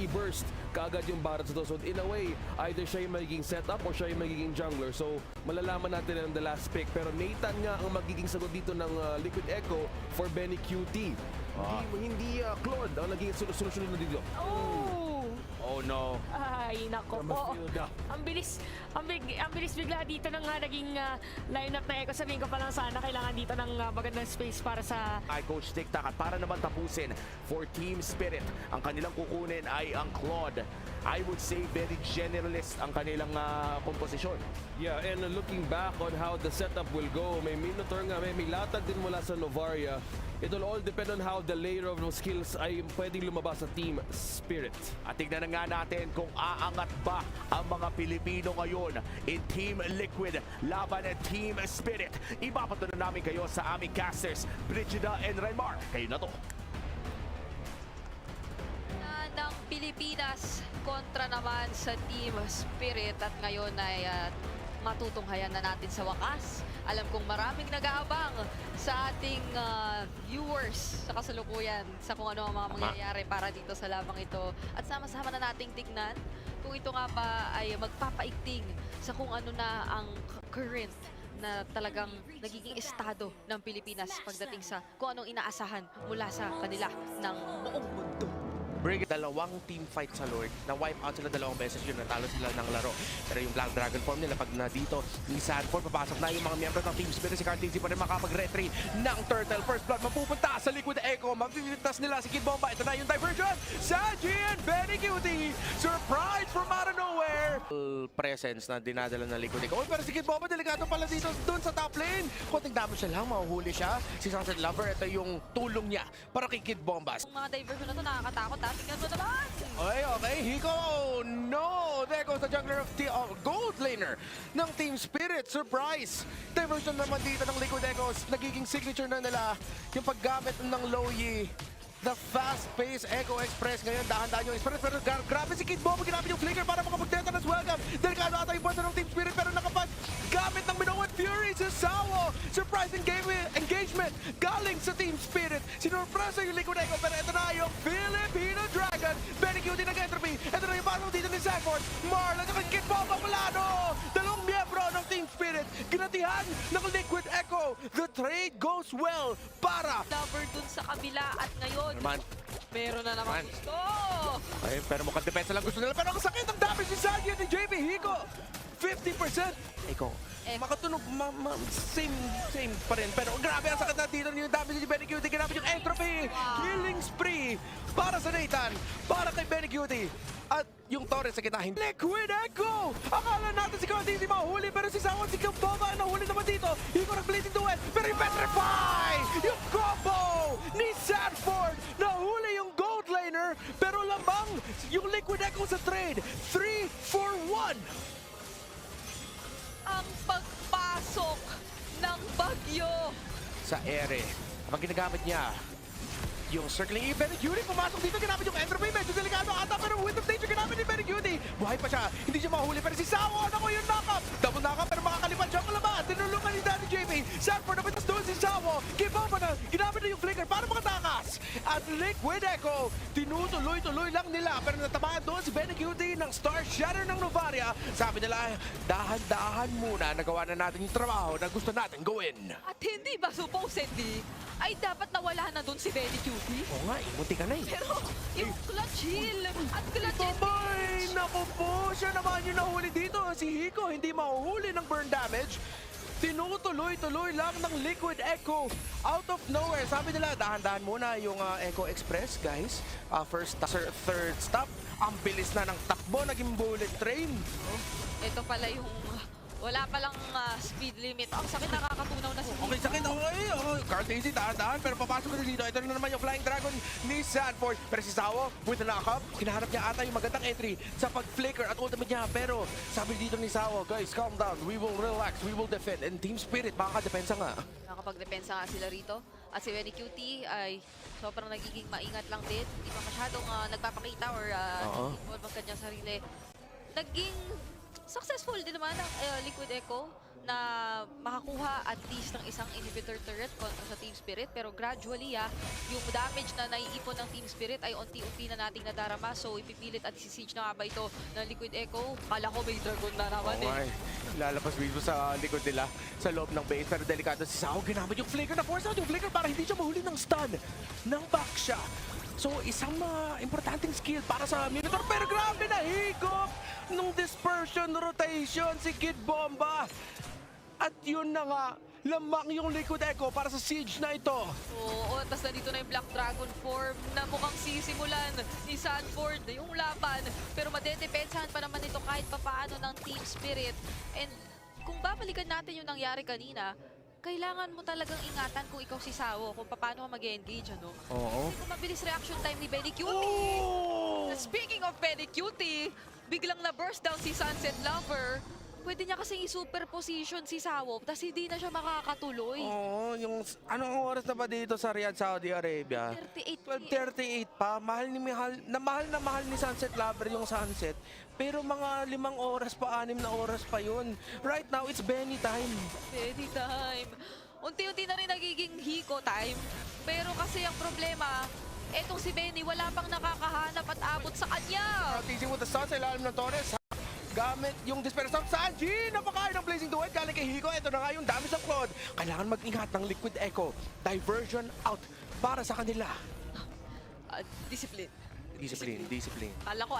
i-burst kaagad yung Barat sa to. So in a way, either siya yung magiging setup or siya yung magiging jungler. So malalaman natin ang the last pick. Pero Nathan nga ang magiging sagot dito ng Liquid Echo for Benny QT. Hindi Claude ang naging solusyon na dito. Oh no. Ay, nako po. Ang bilis bigla dito ng naging lineup na Echo. Sabihin ko pa lang sana kailangan dito ng magandang space para sa... Ay Coach TikTok at para naman tapusin for Team Spirit, ang kanilang kukunin ay ang Claude. I would say very generalist ang kanilang komposisyon. Yeah, and looking back on how the setup will go, may Minotaur nga, may latag din mula sa Novaria. It will all depend on how the layer of skills ay pwedeng lumabas sa Team Spirit. At tignan na nga natin kung aangat ba ang mga Pilipino ngayon in Team Liquid laban at Team Spirit. Ibabato na namin kayo sa aming casters, Brigida and Raymar. Kayo na to. Ng Pilipinas kontra naman sa Team Spirit at ngayon ay matutunghayan na natin sa wakas. Alam kong maraming nag-aabang sa ating viewers sa kasalukuyan sa kung ano ang mga mangyayari para dito sa labang ito. At sama-sama na nating tignan kung ito nga ba ay magpapaigting sa kung ano na ang current na talagang nagiging estado ng Pilipinas pagdating sa kung anong inaasahan mula sa kanila ng buong mundo. Brigade, dalawang team fight sa Lord. Na-wipe out sila dalawang beses yun. Natalo sila ng laro. Pero yung Black Dragon form nila, pag na dito, ni Sanford, papasok na yung mga miyembro ng Team Spirit. Si Cartesi pa rin makapag-retry ng Turtle. First blood, mapupunta sa Liquid Echo. Mapipitas nila si Kid Bomba. Ito na yung diversion. Sanji and Benny Cutie. Surprise from out of nowhere. Presence na dinadala ng Liquid Echo. Oh, pero si Kid Bomba, delikado pala dito dun sa top lane. Konting damage siya lang, mahuhuli siya. Si Sunset Lover, ito yung tulong niya para kay Kid Bomba. Yung mga diversion na to nakakatakot ha. Tingnan mo naman! Okay, Hiko! No! There goes the jungler of the gold laner ng Team Spirit. Surprise! Diversion naman dito ng Liquid Echoes. Nagiging signature na nila yung paggamit ng Loyi. The fast-paced Echo Express ngayon, dahan-dahan yung Express, pero grabe si Kid Bomba, ginamit yung flicker para makapag-tenta nas welcome. Delikado ata yung basta ng Team Spirit, pero nakapag-gamit ng Minoan Fury si Sawo. Surprising engagement galing sa Team Spirit. Sinurpresa yung Liquid Echo, pero ito na yung Filipino Dragon. Benny Cutie nag-entropy. Ito na yung battle dito ni Sanford. Marlon at Kid Bomba Polano. Dalawang miyembro ng Team Spirit. Ginatihan ng Liquid Echo. The trade goes well para Lover dun sa kabila at ngayon, meron na naman gusto. Ay, pero mukhang depensa lang gusto nila. Pero ang sakit ang damage ni Sanji at ni JP Hiko. 50%. Ikaw, makatunog, same pa rin. Pero grabe ang sakit na dito yung damage ni Benny Cutie. Ginamit yung entropy. Killing spree para sa Nathan. Para kay Benny Cutie. At yung Torres sa gitna. Liquid Echo! Akala natin si Cartesi mahuli, pero si Sawan, si Kambaba ang nahuli naman dito. Hiko nag-bleeding duet, pero yung Petrify! Yung combo ni Sanford! Nahuli yung gold laner, pero lamang yung Liquid Echo sa trade. 3 for 1! Ang pagpasok ng bagyo. Sa ere, kapag ginagamit niya yung circling E, Benny Cutie pumasok dito, ginamit yung entropy, medyo delikado ata, pero with the danger ginamit ni Benny Cutie. Buhay pa siya, hindi siya mahuli, pero si Sawo, ako yung knock-up. Double knock-up, pero makakalipan siya ang labas. Tinulungan ni Danny JP. Sanford napitas doon si Sawo. Kibaw pa na, ginamit na yung flicker para makatakas. At Liquid Echo, tinutuloy-tuloy lang nila, pero natamaan doon si Benny Cutie ng Star Shatter ng Novaria. Sabi nila, dahan-dahan muna, nagawa na natin yung trabaho na gusto natin gawin. At hindi ba supposedly ay dapat nawala na doon si Benny Cutie? Oo nga, munti ka na eh. Pero yung clutch heal at clutch Babay! Naku po, siya naman yung nahuli dito. Si Hiko hindi mahuhuli ng burn damage. Tinutuloy-tuloy lang ng Liquid Echo out of nowhere. Sabi nila, dahan-dahan muna yung Echo Express, guys. First, third stop. Ang bilis na ng takbo, naging bullet train. Ito pala yung wala palang speed limit. Ang sakit, nakakatunaw na si Okay, sakit. Cartesi, dahan-dahan. Pero papasok na dito. Ito na naman yung Flying Dragon ni Sanford. Pero si Sawo, with the knock-up, kinahanap niya ata yung magandang entry sa pag-flicker at ultimate niya. Pero sabi dito ni Sawo, guys, calm down. We will relax. We will defend. And Team Spirit, makakadepensa nga. Nakapag-depensa nga sila rito. At si Benny Cutie ay sobrang nagiging maingat lang din. Hindi pa masyadong nagpapakita or involve ang kanyang sarili. Naging successful din naman ang Liquid Echo na makakuha at least ng isang inhibitor turret kontra sa Team Spirit. Pero gradually, yung damage na naiipon ng Team Spirit ay unti-unti na nating nadarama. So ipipilit at si-siege na nga ba ito ng Liquid Echo? Kala ko may dragon na naman eh. Lalabas mismo sa likod nila sa loob ng base. Pero delikado si Sao. Ginamit yung flicker na force out yung flicker para hindi siya mahuli ng stun ng Baksha. So isang importanteng skill para sa Minotaur. Pero grabe na higop nung dispersion rotation si Kid Bomba. At yun na nga, lamang yung Liquid Echo para sa siege na ito. Oo, tapos nandito na yung Black Dragon form na mukhang sisimulan ni Sanford yung laban. Pero madedepensahan pa naman ito kahit papaano ng Team Spirit. And kung babalikan natin yung nangyari kanina, kailangan mo talagang ingatan kung ikaw si Sao, kung paano ka mag-engage, ano? Oo. Kasi kung mabilis reaction time ni Benny Cutie. Oh! Speaking of Benny Cutie, biglang na-burst down si Sunset Lover. Pwede niya kasing i-superposition si Sao, tapos hindi na siya makakatuloy. Oo, yung anong oras na ba dito sa Riyadh, Saudi Arabia? 38 12:38 pa, mahal na mahal ni Sunset Lover yung Sunset. Pero mga 5 oras pa, 6 na oras pa yun. Right now, it's Benny time. Anytime. Unti-unti na rin nagiging Hiko time. Pero kasi ang problema, etong si Benny wala pang nakakahanap at abot sa kanya. Teasing with the sun sa ilalim ng Torres. Gamit yung dispersion sa Sanji. Napakain ng Blazing Duet galing kay Hiko. Ito na nga yung damage ng Claude. Kailangan mag-ingat ng Liquid Echo. Diversion out para sa kanila. Discipline. Discipline. Kala ko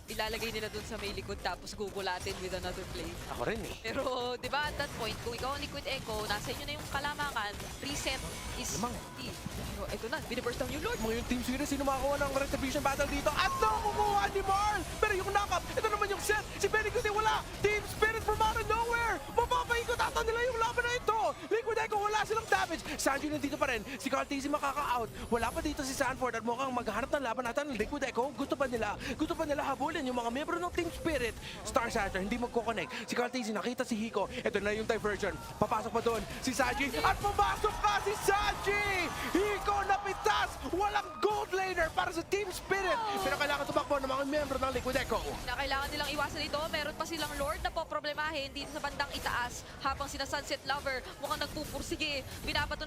ilalagay nila dun sa may likod tapos gugulatin with another play. Ako rin eh. Pero, di ba, at that point, kung ikaw ang Liquid Echo, nasa inyo na yung kalamangan, reset is Lamang. key. Pero eto na, biniburst down yung Lord. Mga yung Team Series, sino makakuha ng retribution battle dito? At nakukuha ni Marl! Pero yung knock-up, ito naman yung set. Si Benny Cutie wala. Team Spirit from out of nowhere. Mapapaikot ata nila yung laban na ito. Liquid Echo, wala silang damage. Sanji nandito pa rin. Si Carl TC makaka-out. Wala pa dito si Sanford at mukhang maghanap ng laban natin ng Liquid Echo. Gusto pa nila habulin yung mga miyembro ng Team Spirit. Star Satter, hindi magkoconnect. Si Carl TC nakita si Hiko. Ito na yung diversion. Papasok pa doon si Sanji. At pumasok pa si Sanji! Hiko napitas! Walang gold laner para sa Team Spirit. Pero kailangan tumakbo ng mga miyembro ng Liquid Echo. Na kailangan nilang iwasan ito, meron pa silang Lord na poproblemahin dito sa bandang itaas. Habang sina Sunset Lover mukhang nagpupursige. Binabato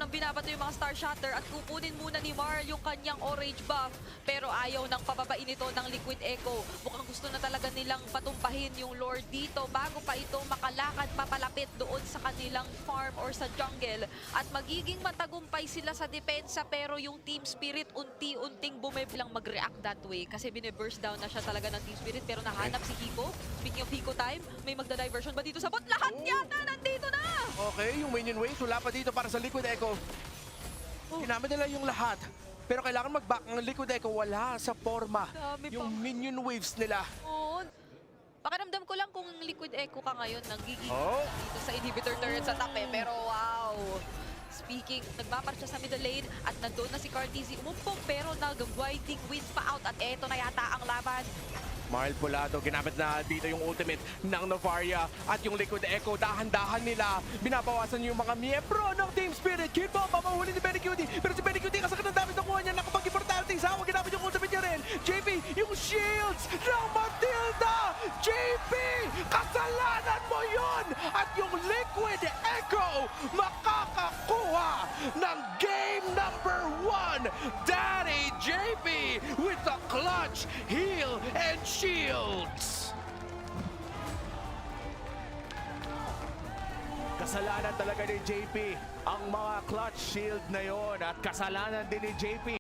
yung mga Star Shatter at kukunin muna ni Mar yung kanyang orange buff. Pero ayaw ng pababain ito ng Liquid Echo. Mukhang gusto na talaga nilang patumpahin yung Lord dito bago pa ito makalakad papalapit doon sa kanilang farm or sa jungle. At magiging matagumpay sila sa depensa pero yung Team Spirit unti-unting bumiblang mag-react that way kasi bine-burst down na siya talaga ng Team Spirit pero nahanap si Hiko. Speaking of Hiko time, may magda-diversion ba dito sa bot? Lahat yata nandito na! Okay, yung minion waves wala pa dito para sa Liquid Echo. Ginamit nila yung lahat. Pero kailangan mag-back ng Liquid Echo. Wala sa forma Dami yung pa. minion waves nila. Oo. Pakiramdam ko lang kung Liquid Echo ka ngayon nagiging Oh. dito sa inhibitor turret sa tape. Pero wow! Speaking, nagmapart siya sa middle lane at nandun na si Cartesi umumpong pero nag-winding wind pa out at eto na yata ang laban. Marl Pulado, ginamit na dito yung ultimate ng Novaria at yung Liquid Echo, dahan-dahan nila. Binabawasan yung mga miyembro ng Team Spirit. Kid Bomb, mamahuli ni Benny Cutie. Pero si Benny Cutie, kasakit ng damage na kuha niya. Nakapag-importante, Sawa, ginamit yung ultimate niya rin. JP, yung shields ng Matilda! JP, kasalanan mo yun! At yung Liquid Echo, makakakuha ng game number 1. Daddy JP with the clutch, heal, and shields. Kasalanan talaga ni JP ang mga clutch shield na yon at kasalanan din ni JP